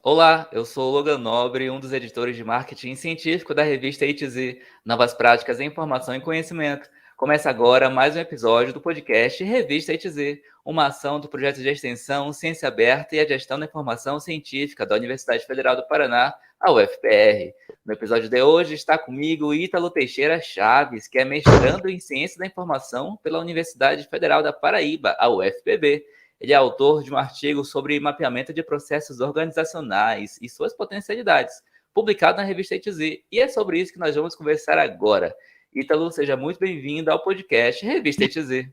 Olá, eu sou o Logan Nobre, um dos editores de marketing científico da revista A2Z, Novas Práticas em Informação e Conhecimento. Começa agora mais um episódio do podcast Revista A2Z, uma ação do projeto de extensão Ciência Aberta e a Gestão da Informação Científica da Universidade Federal do Paraná, a UFPR. No episódio de hoje está comigo Ítalo Teixeira Chaves, que é mestrando em Ciência da Informação pela Universidade Federal da Paraíba, a UFPB. Ele é autor de um artigo sobre mapeamento de processos organizacionais e suas potencialidades, publicado na revista A2Z, e é sobre isso que nós vamos conversar agora. Ítalo, seja muito bem-vindo ao podcast Revista A2Z.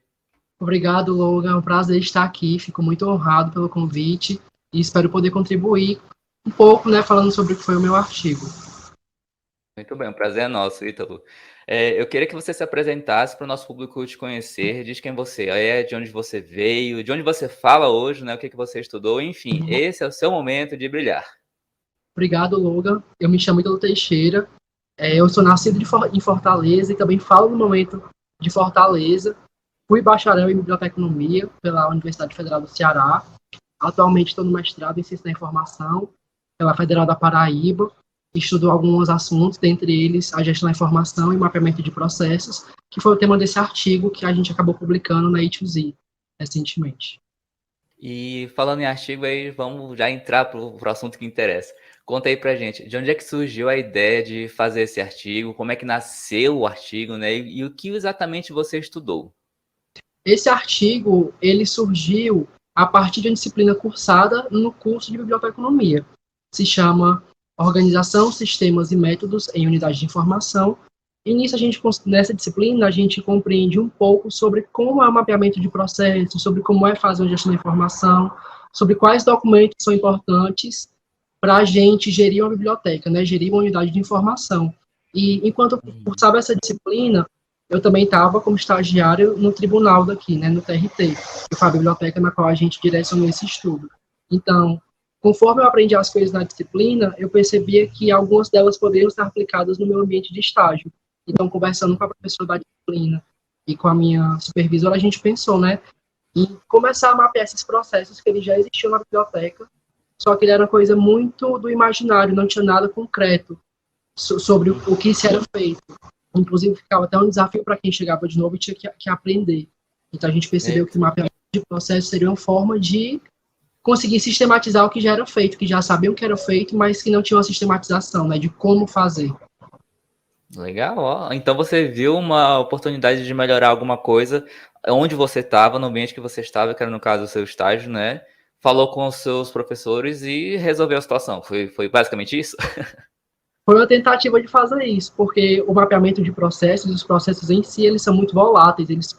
Obrigado, Logan. É um prazer estar aqui. Fico muito honrado pelo convite e espero poder contribuir um pouco, falando sobre o que foi o meu artigo. Muito bem, o prazer é nosso, Ítalo. Eu queria que você se apresentasse para o nosso público te conhecer, diz quem você é, de onde você veio, de onde você fala hoje, né, o que você estudou, enfim, esse é o seu momento de brilhar. Obrigado, Logan. Eu me chamo Ítalo Teixeira. Eu sou nascido em Fortaleza e também falo no momento de Fortaleza. Fui bacharel em biblioteconomia pela Universidade Federal do Ceará. Atualmente estou no mestrado em Ciência da Informação pela Federal da Paraíba. Estudo alguns assuntos, dentre eles a gestão da informação e mapeamento de processos, que foi o tema desse artigo que a gente acabou publicando na A2Z recentemente. E falando em artigo, aí vamos já entrar para o assunto que interessa. Conta aí pra gente, de onde é que surgiu a ideia de fazer esse artigo, como é que nasceu o artigo, né? E o que exatamente você estudou? Esse artigo, ele surgiu a partir de uma disciplina cursada no curso de biblioteconomia. Se chama Organização, Sistemas e Métodos em Unidade de Informação. E nessa disciplina, a gente compreende um pouco sobre como é o mapeamento de processos, sobre como é fazer a gestão da informação, sobre quais documentos são importantes para a gente gerir uma biblioteca, gerir uma unidade de informação. E enquanto eu cursava essa disciplina, eu também estava como estagiário no tribunal daqui, no TRT, que foi a biblioteca na qual a gente direcionou esse estudo. Então, conforme eu aprendi as coisas na disciplina, eu percebia que algumas delas poderiam ser aplicadas no meu ambiente de estágio. Então, conversando com a professora da disciplina e com a minha supervisora, a gente pensou, em começar a mapear esses processos que eles já existiam na biblioteca, só que ele era uma coisa muito do imaginário, não tinha nada concreto sobre o que isso era feito. Inclusive, ficava até um desafio para quem chegava de novo e tinha que aprender. Então, a gente percebeu que o mapeamento de processo seria uma forma de conseguir sistematizar o que já era feito, que já sabiam que era feito, mas que não tinha uma sistematização, de como fazer. Legal, ó. Então você viu uma oportunidade de melhorar alguma coisa onde você estava, no ambiente que você estava, que era no caso o seu estágio, né? Falou com os seus professores e resolveu a situação. Foi basicamente isso? Foi uma tentativa de fazer isso, porque o mapeamento de processos, os processos em si, eles são muito voláteis, eles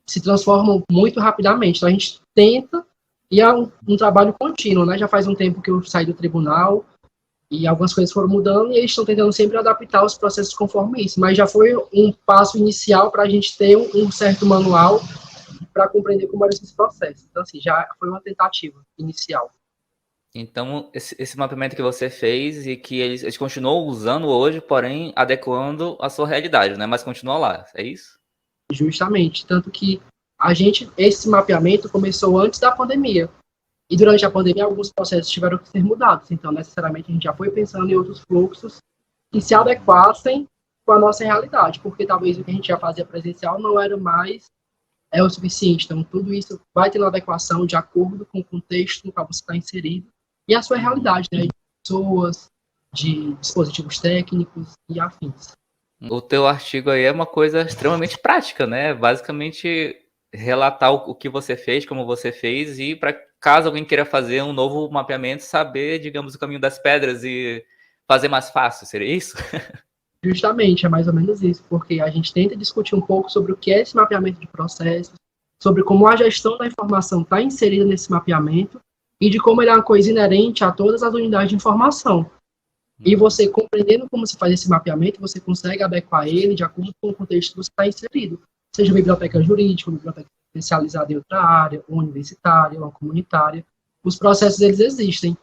se transformam muito rapidamente. Então, a gente tenta, e é um trabalho contínuo, Já faz um tempo que eu saí do tribunal, e algumas coisas foram mudando, e eles estão tentando sempre adaptar os processos conforme isso. Mas já foi um passo inicial para a gente ter um certo manual para compreender como eram esses processos. Então, assim, já foi uma tentativa inicial. Então, esse mapeamento que você fez e que eles continuam usando hoje, porém adequando a sua realidade, né? Mas continua lá, é isso? Justamente, tanto que esse mapeamento começou antes da pandemia. E durante a pandemia, alguns processos tiveram que ser mudados. Então, necessariamente, a gente já foi pensando em outros fluxos que se adequassem com a nossa realidade, porque talvez o que a gente já fazia presencial não era mais o suficiente. Então, tudo isso vai tendo adequação de acordo com o contexto no qual você está inserido e a sua realidade, de pessoas, de dispositivos técnicos e afins. O teu artigo aí é uma coisa extremamente prática, né? Basicamente, relatar o que você fez, como você fez, e para caso alguém queira fazer um novo mapeamento, saber, digamos, o caminho das pedras e fazer mais fácil, seria isso? Justamente, é mais ou menos isso, porque a gente tenta discutir um pouco sobre o que é esse mapeamento de processos, sobre como a gestão da informação está inserida nesse mapeamento e de como ele é uma coisa inerente a todas as unidades de informação. E você, compreendendo como se faz esse mapeamento, você consegue adequar ele de acordo com o contexto que você está inserido. Seja uma biblioteca jurídica, uma biblioteca especializada em outra área, uma universitária, uma comunitária. Os processos, eles existem.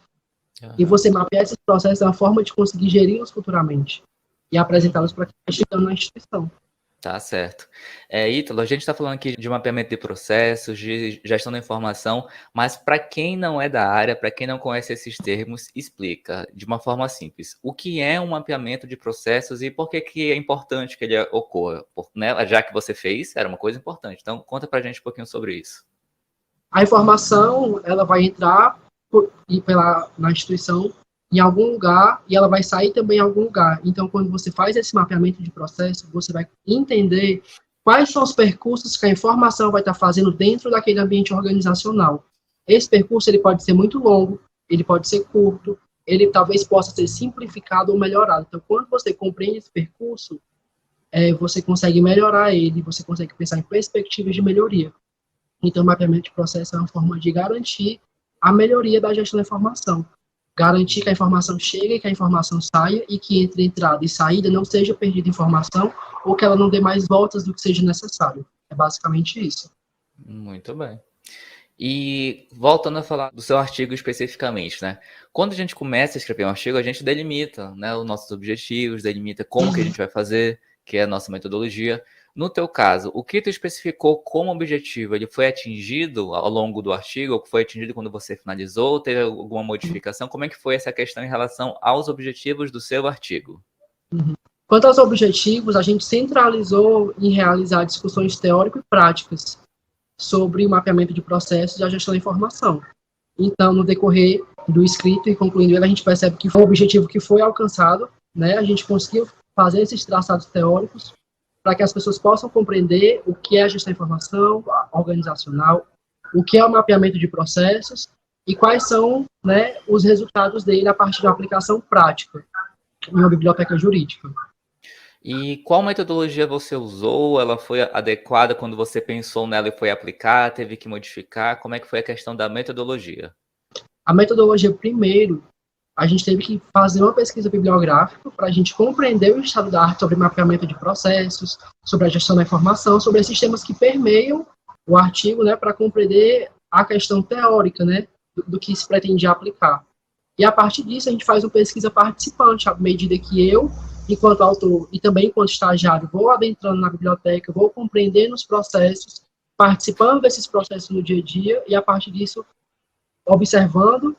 E você mapear esses processos é uma forma de conseguir geri-los futuramente e apresentá-los para quem está chegando na instituição. Tá certo. Ítalo, a gente está falando aqui de mapeamento de processos, de gestão da informação, mas para quem não é da área, para quem não conhece esses termos, explica de uma forma simples. O que é um mapeamento de processos e por que que é importante que ele ocorra? Né, já que você fez, era uma coisa importante. Então, conta para a gente um pouquinho sobre isso. A informação, ela vai entrar na instituição em algum lugar e ela vai sair também em algum lugar. Então, quando você faz esse mapeamento de processo, você vai entender quais são os percursos que a informação vai estar fazendo dentro daquele ambiente organizacional. Esse percurso ele pode ser muito longo, ele pode ser curto, ele talvez possa ser simplificado ou melhorado. Então, quando você compreende esse percurso, você consegue melhorar ele, você consegue pensar em perspectivas de melhoria. Então, o mapeamento de processo é uma forma de garantir a melhoria da gestão da informação. Garantir que a informação chegue, que a informação saia e que entre entrada e saída não seja perdida informação ou que ela não dê mais voltas do que seja necessário. É basicamente isso. Muito bem. E voltando a falar do seu artigo especificamente, né? Quando a gente começa a escrever um artigo, a gente delimita, né, os nossos objetivos, delimita como que a gente vai fazer, que é a nossa metodologia. No teu caso, o que tu especificou como objetivo, ele foi atingido ao longo do artigo, ou foi atingido quando você finalizou, teve alguma modificação? Como é que foi essa questão em relação aos objetivos do seu artigo? Quanto aos objetivos, a gente centralizou em realizar discussões teóricas e práticas sobre o mapeamento de processos e a gestão da informação. Então, no decorrer do escrito e concluindo ele, a gente percebe que foi um objetivo que foi alcançado, né? A gente conseguiu fazer esses traçados teóricos para que as pessoas possam compreender o que é a gestão da informação organizacional, o que é o mapeamento de processos e quais são, né, os resultados dele a partir de uma aplicação prática em uma biblioteca jurídica. E qual metodologia você usou? Ela foi adequada quando você pensou nela e foi aplicar? Teve que modificar? Como é que foi a questão da metodologia? A metodologia, primeiro, a gente teve que fazer uma pesquisa bibliográfica para a gente compreender o estado da arte sobre mapeamento de processos, sobre a gestão da informação, sobre esses temas que permeiam o artigo, né, para compreender a questão teórica, né, do que se pretendia aplicar. E a partir disso, a gente faz uma pesquisa participante, à medida que eu, enquanto autor e também enquanto estagiário, vou adentrando na biblioteca, vou compreendendo os processos, participando desses processos no dia a dia, e a partir disso, observando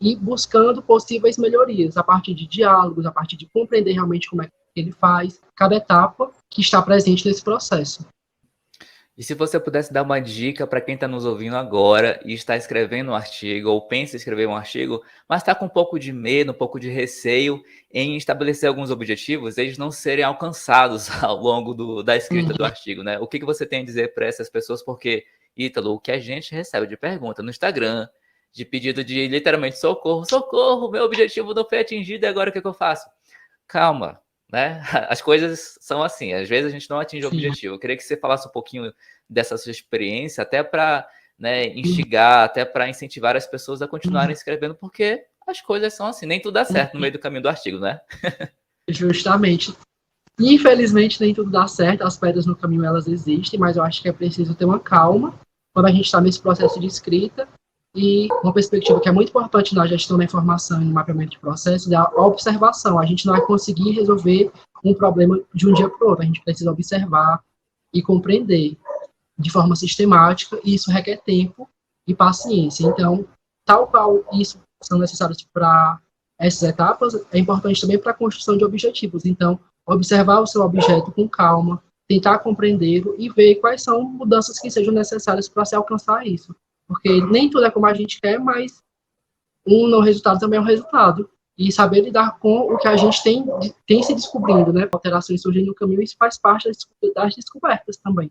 e buscando possíveis melhorias, a partir de diálogos, a partir de compreender realmente como é que ele faz, cada etapa que está presente nesse processo. E se você pudesse dar uma dica para quem está nos ouvindo agora e está escrevendo um artigo, ou pensa em escrever um artigo, mas está com um pouco de medo, um pouco de receio em estabelecer alguns objetivos, eles não serem alcançados ao longo da escrita do artigo, né? O que você tem a dizer para essas pessoas? Porque, Ítalo, o que a gente recebe de pergunta no Instagram, de pedido de literalmente socorro, socorro, meu objetivo não foi atingido e agora o que eu faço? Calma, né? As coisas são assim, às vezes a gente não atinge o objetivo. Eu queria que você falasse um pouquinho dessa sua experiência, até para, né, instigar, até para incentivar as pessoas a continuarem escrevendo, porque as coisas são assim, nem tudo dá certo no meio do caminho do artigo, né? Justamente. Infelizmente, nem tudo dá certo, as pedras no caminho elas existem, mas eu acho que é preciso ter uma calma quando a gente está nesse processo de escrita. E uma perspectiva que é muito importante na gestão da informação e no mapeamento de processos é a observação. A gente não vai conseguir resolver um problema de um dia para o outro. A gente precisa observar e compreender de forma sistemática, e isso requer tempo e paciência. Então, tal qual isso são necessários para essas etapas, é importante também para a construção de objetivos. Então, observar o seu objeto com calma, tentar compreendê-lo e ver quais são mudanças que sejam necessárias para se alcançar isso. Porque nem tudo é como a gente quer, mas um não resultado também é um resultado. E saber lidar com o que a gente tem se descobrindo, né? Alterações surgindo no caminho, isso faz parte das descobertas também.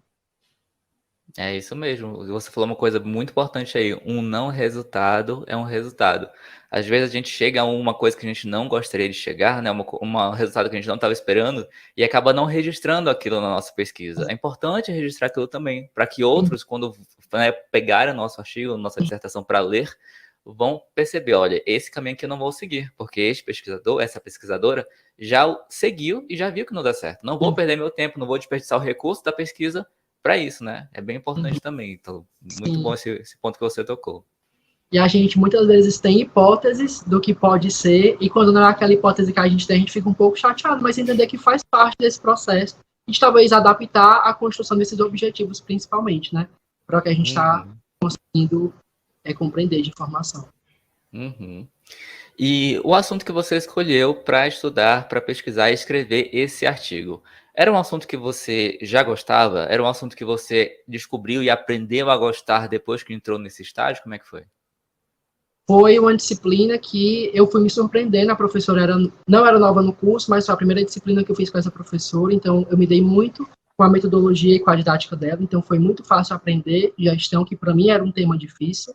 É isso mesmo. Você falou uma coisa muito importante aí. Um não resultado é um resultado. Às vezes a gente chega a uma coisa que a gente não gostaria de chegar, né? Um resultado que a gente não estava esperando e acaba não registrando aquilo na nossa pesquisa. É importante registrar aquilo também, para que outros, quando, né, pegarem o nosso artigo, nossa dissertação para ler, vão perceber, olha, esse caminho aqui eu não vou seguir, porque esse pesquisador, essa pesquisadora, já seguiu e já viu que não dá certo. Não vou perder meu tempo, não vou desperdiçar o recurso da pesquisa para isso, né? É bem importante também. Então, muito bom esse ponto que você tocou. E a gente muitas vezes tem hipóteses do que pode ser, e quando não é aquela hipótese que a gente tem, a gente fica um pouco chateado, mas entender que faz parte desse processo e talvez adaptar a construção desses objetivos, principalmente, né? Para o que a gente está conseguindo compreender de informação. Uhum. E o assunto que você escolheu para estudar, para pesquisar e escrever esse artigo, era um assunto que você já gostava? Era um assunto que você descobriu e aprendeu a gostar depois que entrou nesse estágio? Como é que foi? Foi uma disciplina que eu fui me surpreendendo, a professora não era nova no curso, mas foi a primeira disciplina que eu fiz com essa professora, então eu me dei muito com a metodologia e com a didática dela, então foi muito fácil aprender gestão, que para mim era um tema difícil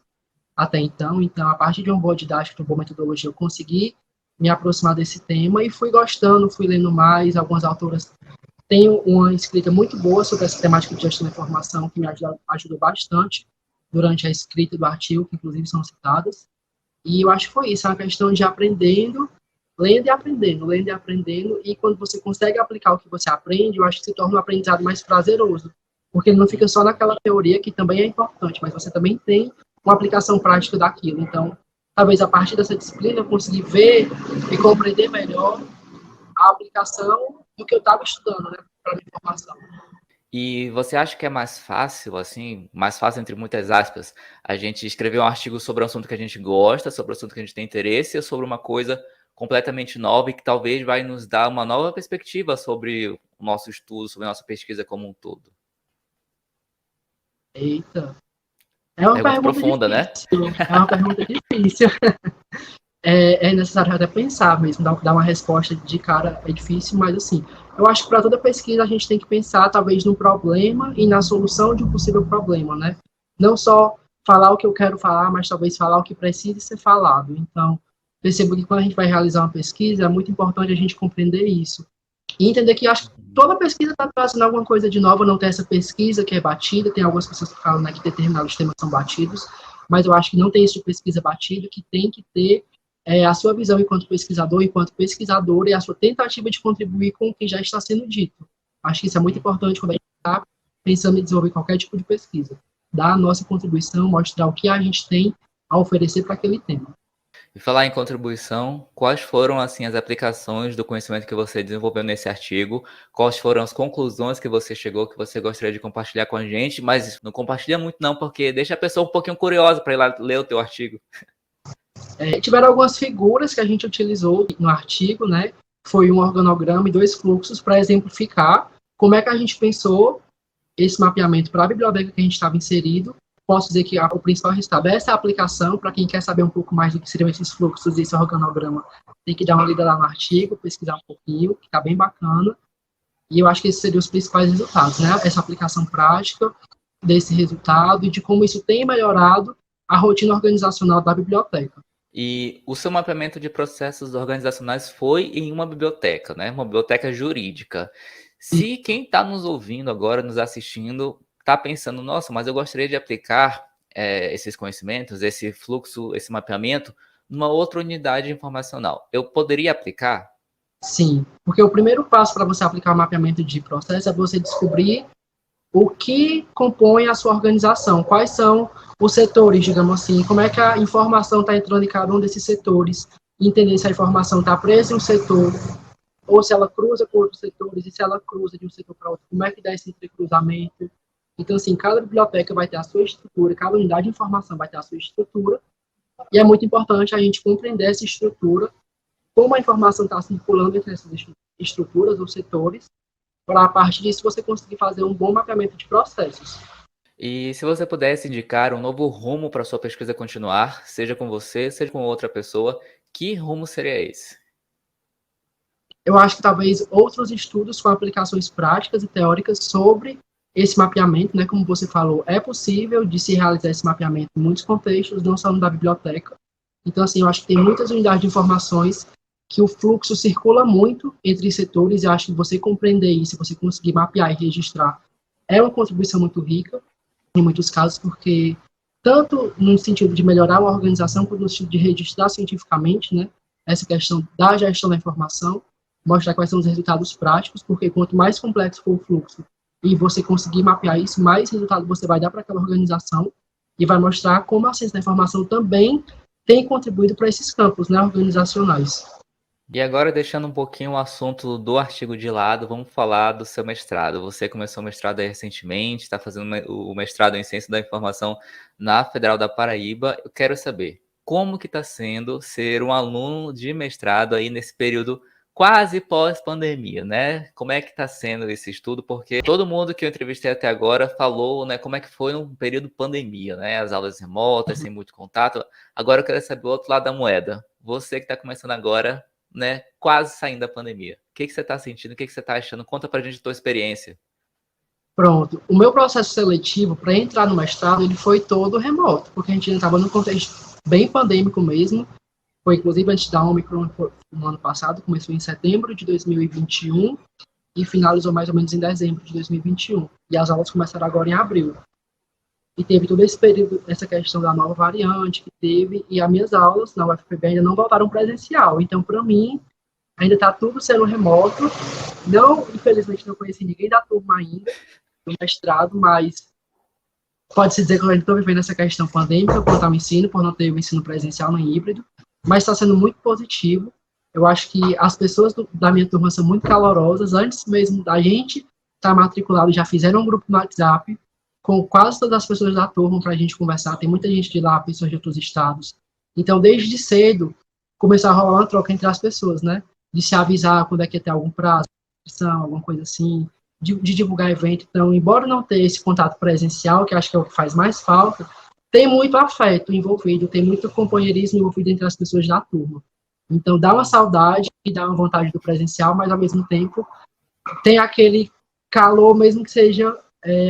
até então, a partir de uma boa didática, de uma boa metodologia, eu consegui me aproximar desse tema e fui gostando, fui lendo mais, algumas autoras têm uma escrita muito boa sobre essa temática de gestão da informação, que me ajudou bastante durante a escrita do artigo, que inclusive são citadas. E eu acho que foi isso, é uma questão de aprendendo, lendo e aprendendo, lendo e aprendendo, e quando você consegue aplicar o que você aprende, eu acho que se torna um aprendizado mais prazeroso, porque ele não fica só naquela teoria, que também é importante, mas você também tem uma aplicação prática daquilo. Então, talvez a partir dessa disciplina eu consegui ver e compreender melhor a aplicação do que eu estava estudando, né, para a minha formação. E você acha que é mais fácil, assim, mais fácil entre muitas aspas, a gente escrever um artigo sobre um assunto que a gente gosta, sobre um assunto que a gente tem interesse, ou sobre uma coisa completamente nova e que talvez vai nos dar uma nova perspectiva sobre o nosso estudo, sobre a nossa pesquisa como um todo? Eita, é uma pergunta profunda, difícil, né? É uma pergunta difícil. É necessário até pensar mesmo, dar uma resposta de cara é difícil, mas assim, eu acho que para toda pesquisa a gente tem que pensar talvez no problema e na solução de um possível problema, né? Não só falar o que eu quero falar, mas talvez falar o que precisa ser falado. Então, percebo que quando a gente vai realizar uma pesquisa, é muito importante a gente compreender isso. E entender que acho que toda pesquisa está trazendo alguma coisa de nova, não tem essa pesquisa que é batida, tem algumas pessoas que falam, né, que determinados temas são batidos, mas eu acho que não tem isso de pesquisa batida, que tem que ter a sua visão enquanto pesquisador, enquanto pesquisadora, e a sua tentativa de contribuir com o que já está sendo dito. Acho que isso é muito importante quando a gente está pensando em desenvolver qualquer tipo de pesquisa. Dar a nossa contribuição, mostrar o que a gente tem a oferecer para aquele tema. E falar em contribuição, quais foram assim as aplicações do conhecimento que você desenvolveu nesse artigo? Quais foram as conclusões que você chegou, que você gostaria de compartilhar com a gente? Mas não compartilha muito não, porque deixa a pessoa um pouquinho curiosa para ir lá ler o teu artigo. Tiveram algumas figuras que a gente utilizou no artigo, né? Foi um organograma e 2 fluxos para exemplificar como é que a gente pensou esse mapeamento para a biblioteca que a gente estava inserido. Posso dizer que o principal resultado é essa aplicação. Para quem quer saber um pouco mais do que seriam esses fluxos e esse organograma, tem que dar uma lida lá no artigo, pesquisar um pouquinho, que está bem bacana. E eu acho que esses seriam os principais resultados, né? Essa aplicação prática desse resultado e de como isso tem melhorado a rotina organizacional da biblioteca. E o seu mapeamento de processos organizacionais foi em uma biblioteca, né? Uma biblioteca jurídica. Se quem está nos ouvindo agora, nos assistindo, está pensando, nossa, mas eu gostaria de aplicar esses conhecimentos, esse fluxo, esse mapeamento, numa outra unidade informacional. Eu poderia aplicar? Sim, porque o primeiro passo para você aplicar o mapeamento de processo é você descobrir o que compõe a sua organização, quais são os setores, digamos assim, como é que a informação está entrando em cada um desses setores, entender se a informação está presa em um setor, ou se ela cruza com outros setores, e se ela cruza de um setor para outro, como é que dá esse entrecruzamento. Então, assim, cada biblioteca vai ter a sua estrutura, cada unidade de informação vai ter a sua estrutura, e é muito importante a gente compreender essa estrutura, como a informação está circulando entre essas estruturas ou setores, para a partir disso você conseguir fazer um bom mapeamento de processos. E se você pudesse indicar um novo rumo para sua pesquisa continuar, seja com você, seja com outra pessoa, que rumo seria esse? Eu acho que talvez outros estudos com aplicações práticas e teóricas sobre esse mapeamento, né, como você falou, é possível de se realizar esse mapeamento em muitos contextos, não só no da biblioteca. Então, assim, eu acho que tem muitas unidades de informações que o fluxo circula muito entre setores, e acho que você compreender isso, você conseguir mapear e registrar, é uma contribuição muito rica, em muitos casos, porque tanto no sentido de melhorar a organização, quanto no sentido de registrar cientificamente, né, essa questão da gestão da informação, mostrar quais são os resultados práticos, porque quanto mais complexo for o fluxo e você conseguir mapear isso, mais resultado você vai dar para aquela organização e vai mostrar como a ciência da informação também tem contribuído para esses campos, né, organizacionais. E agora, deixando um pouquinho o assunto do artigo de lado, vamos falar do seu mestrado. Você começou o mestrado aí recentemente, está fazendo o mestrado em Ciência da Informação na Federal da Paraíba. Eu quero saber como que está sendo ser um aluno de mestrado aí nesse período quase pós-pandemia, né? Como é que está sendo esse estudo? Porque todo mundo que eu entrevistei até agora falou, né, como é que foi no período pandemia, né? As aulas remotas, sem muito contato. Agora eu quero saber o outro lado da moeda. Você que está começando agora, né, quase saindo da pandemia. O que você está sentindo? O que você está achando? Conta pra gente a tua experiência. Pronto. O meu processo seletivo para entrar no mestrado, ele foi todo remoto, porque a gente ainda estava num contexto bem pandêmico mesmo. Foi, inclusive, antes da Omicron no ano passado, começou em setembro de 2021 e finalizou mais ou menos em dezembro de 2021. E as aulas começaram agora em abril. E teve todo esse período, essa questão da nova variante que teve, e as minhas aulas na UFPB ainda não voltaram presencial. Então, para mim, ainda está tudo sendo remoto. Não, infelizmente, não conheci ninguém da turma ainda, do mestrado, mas pode-se dizer que eu ainda estou vivendo essa questão pandêmica quanto ao ensino, por não ter o ensino presencial nem híbrido, mas está sendo muito positivo. Eu acho que as pessoas da minha turma são muito calorosas. Antes mesmo da gente estar matriculado, já fizeram um grupo no WhatsApp com quase todas as pessoas da turma para a gente conversar. Tem muita gente de lá, pessoas de outros estados. Então, desde cedo, começou a rolar uma troca entre as pessoas, né? De se avisar quando é que ia ter algum prazo, alguma coisa assim, de divulgar evento. Então, embora não ter esse contato presencial, que acho que é o que faz mais falta, tem muito afeto envolvido, tem muito companheirismo envolvido entre as pessoas da turma. Então, dá uma saudade e dá uma vontade do presencial, mas, ao mesmo tempo, tem aquele calor, mesmo que seja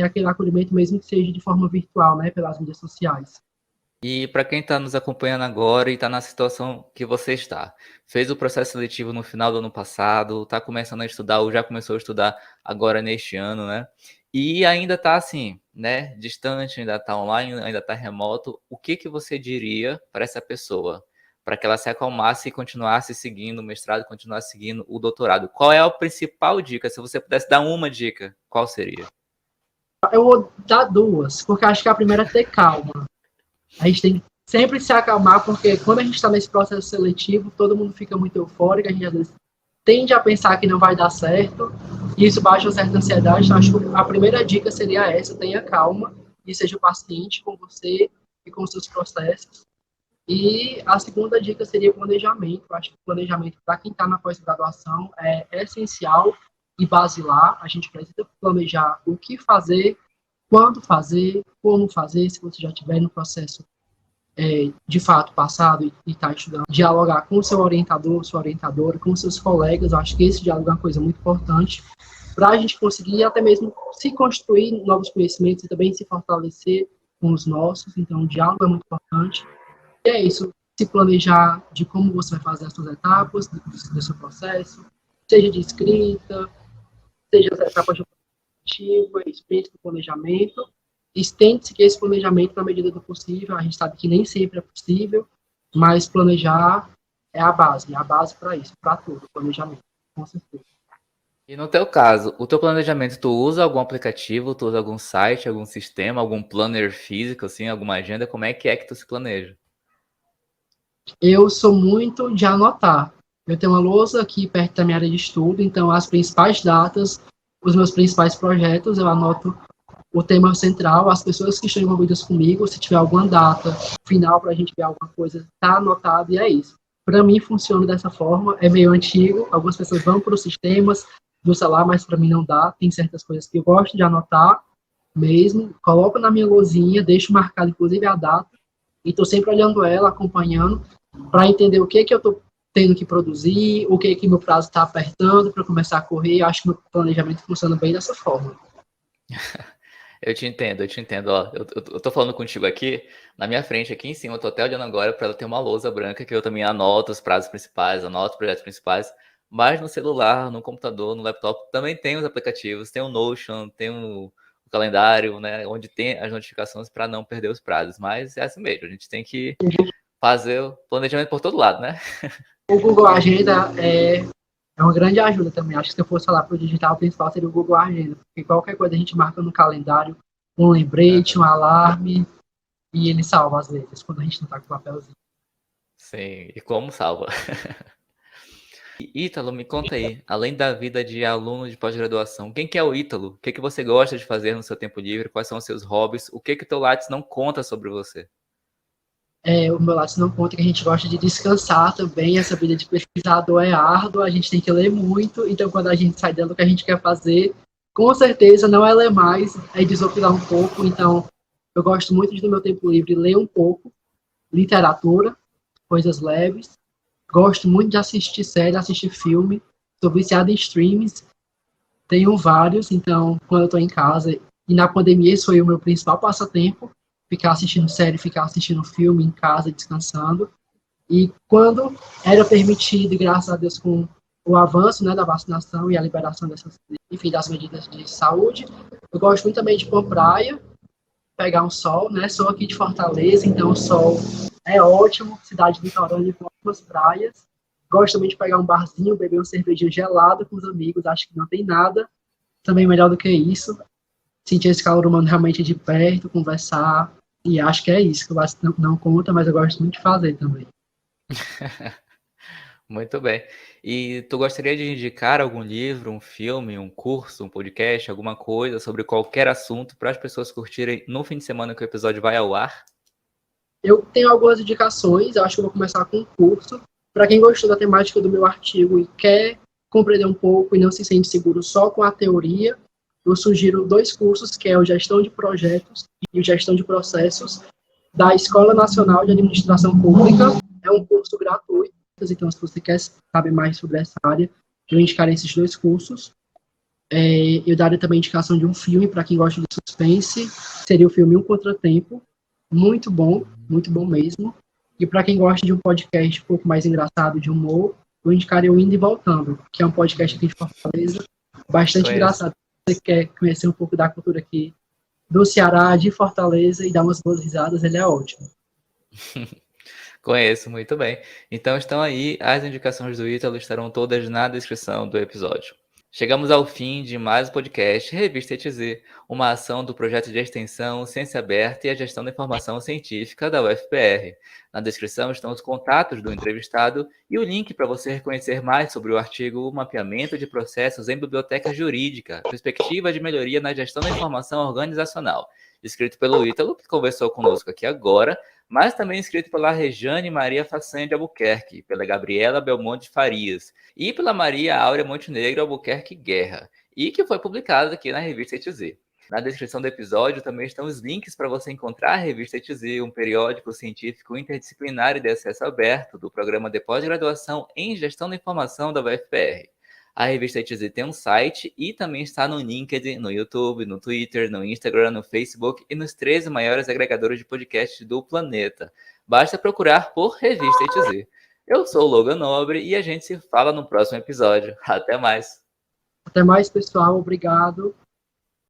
aquele acolhimento, mesmo que seja de forma virtual, né, pelas mídias sociais. E para quem está nos acompanhando agora e está na situação que você está, fez o processo seletivo no final do ano passado, está começando a estudar ou já começou a estudar agora neste ano, né? E ainda está assim, né? Distante, ainda está online, ainda está remoto. O que que você diria para essa pessoa? Para que ela se acalmasse e continuasse seguindo o mestrado, continuasse seguindo o doutorado. Qual é a principal dica? Se você pudesse dar uma dica, qual seria? Eu vou dar duas, porque acho que a primeira é ter calma. A gente tem que sempre se acalmar, porque quando a gente está nesse processo seletivo, todo mundo fica muito eufórico, a gente às vezes tende a pensar que não vai dar certo, e isso baixa uma certa ansiedade. Então, acho que a primeira dica seria essa: tenha calma e seja paciente com você e com os seus processos. E a segunda dica seria planejamento. Eu acho que planejamento, para quem está na pós-graduação, é essencial e basilar. A gente precisa planejar o que fazer, quando fazer, como fazer, se você já estiver no processo de fato passado e está estudando, dialogar com o seu orientador, sua orientadora, com seus colegas. Eu acho que esse diálogo é uma coisa muito importante para a gente conseguir até mesmo se construir novos conhecimentos e também se fortalecer com os nossos. Então, o diálogo é muito importante. E é isso, se planejar de como você vai fazer as suas etapas do seu processo, seja de escrita, seja as etapas de objetivo, experiência do planejamento. Tente seguir esse planejamento na medida do possível. A gente sabe que nem sempre é possível, mas planejar é a base para isso, para tudo, planejamento, com certeza. E no teu caso, o teu planejamento, tu usa algum aplicativo, tu usa algum site, algum sistema, algum planner físico, assim, alguma agenda? Como é que tu se planeja? Eu sou muito de anotar. Eu tenho uma lousa aqui perto da minha área de estudo, então as principais datas, os meus principais projetos, eu anoto o tema central, as pessoas que estão envolvidas comigo, se tiver alguma data final para a gente ver alguma coisa, está anotado e é isso. Para mim funciona dessa forma, é meio antigo, algumas pessoas vão para os sistemas do celular, mas para mim não dá, tem certas coisas que eu gosto de anotar mesmo, coloco na minha lousinha, deixo marcado inclusive a data, e estou sempre olhando ela, acompanhando, para entender o que eu estou tendo que produzir, o que meu prazo está apertando para começar a correr. Eu acho que meu planejamento funciona bem dessa forma. Eu te entendo, eu te entendo. Ó, eu tô falando contigo aqui, na minha frente, aqui em cima, eu tô até olhando agora para ela ter uma lousa branca que eu também anoto os prazos principais, anoto os projetos principais. Mas no celular, no computador, no laptop, também tem os aplicativos, tem o Notion, tem o calendário, né? Onde tem as notificações para não perder os prazos. Mas é assim mesmo, a gente tem que fazer o planejamento por todo lado, né? O Google Agenda é uma grande ajuda também. Acho que se eu fosse falar para o digital, o principal seria o Google Agenda, porque qualquer coisa a gente marca no calendário, um lembrete, um alarme, e ele salva às vezes, quando a gente não está com o papelzinho. Sim, e como salva. Ítalo, me conta aí, além da vida de aluno de pós-graduação, quem que é o Ítalo? O que que você gosta de fazer no seu tempo livre? Quais são os seus hobbies? O que que o teu Lattes não conta sobre você? O meu lado não conta que a gente gosta de descansar também, essa vida de pesquisador é árdua, a gente tem que ler muito, então quando a gente sai dando o que a gente quer fazer, com certeza não é ler mais, é desopilar um pouco, então eu gosto muito de, no meu tempo livre, ler um pouco, literatura, coisas leves, gosto muito de assistir série, assistir filme, sou viciado em streams, tenho vários, então quando eu estou em casa, e na pandemia esse foi o meu principal passatempo, ficar assistindo série, ficar assistindo filme em casa, descansando. E quando era permitido, graças a Deus, com o avanço, né, da vacinação e a liberação dessas, enfim, das medidas de saúde, eu gosto muito também de ir para praia, pegar um sol, né? Sou aqui de Fortaleza, então o sol é ótimo, cidade litorânea com ótimas praias. Gosto também de pegar um barzinho, beber uma cervejinha gelada com os amigos, acho que não tem nada também melhor do que isso. Sentir esse calor humano realmente de perto, conversar, e acho que é isso, que eu acho que não conta, mas eu gosto muito de fazer também. Muito bem. E tu gostaria de indicar algum livro, um filme, um curso, um podcast, alguma coisa sobre qualquer assunto para as pessoas curtirem no fim de semana que o episódio vai ao ar? Eu tenho algumas indicações, eu acho que eu vou começar com um curso. Para quem gostou da temática do meu artigo e quer compreender um pouco e não se sente seguro só com a teoria, eu sugiro 2 cursos, que é o Gestão de Projetos e o Gestão de Processos, da Escola Nacional de Administração Pública. É um curso gratuito, então se você quer saber mais sobre essa área, eu indicaria esses 2 cursos. Eu daria também indicação de um filme, para quem gosta de suspense, seria o filme Um Contratempo, muito bom mesmo. E para quem gosta de um podcast um pouco mais engraçado, de humor, eu indicaria o Indo e Voltando, que é um podcast aqui de Fortaleza, bastante engraçado. Se você quer conhecer um pouco da cultura aqui do Ceará, de Fortaleza, e dar umas boas risadas, ele é ótimo. Conheço muito bem. Então estão aí, as indicações do Ítalo estarão todas na descrição do episódio. Chegamos ao fim de mais um podcast Revista ETZ, uma ação do projeto de extensão Ciência Aberta e a Gestão da Informação Científica da UFPR. Na descrição estão os contatos do entrevistado e o link para você conhecer mais sobre o artigo Mapeamento de Processos em Biblioteca Jurídica, Perspectiva de Melhoria na Gestão da Informação Organizacional, escrito pelo Ítalo, que conversou conosco aqui agora, mas também escrito pela Rejane Maria Façanha de Albuquerque, pela Gabriela Belmonte Farias e pela Maria Áurea Montenegro Albuquerque Guerra, e que foi publicado aqui na revista ETZ. Na descrição do episódio também estão os links para você encontrar a revista ETZ, um periódico científico interdisciplinar e de acesso aberto do programa de pós-graduação em Gestão da Informação da UFPR. A revista ETZ tem um site e também está no LinkedIn, no YouTube, no Twitter, no Instagram, no Facebook e nos 13 maiores agregadores de podcast do planeta. Basta procurar por Revista ETZ. Eu sou o Logan Nobre e a gente se fala no próximo episódio. Até mais! Até mais, pessoal. Obrigado.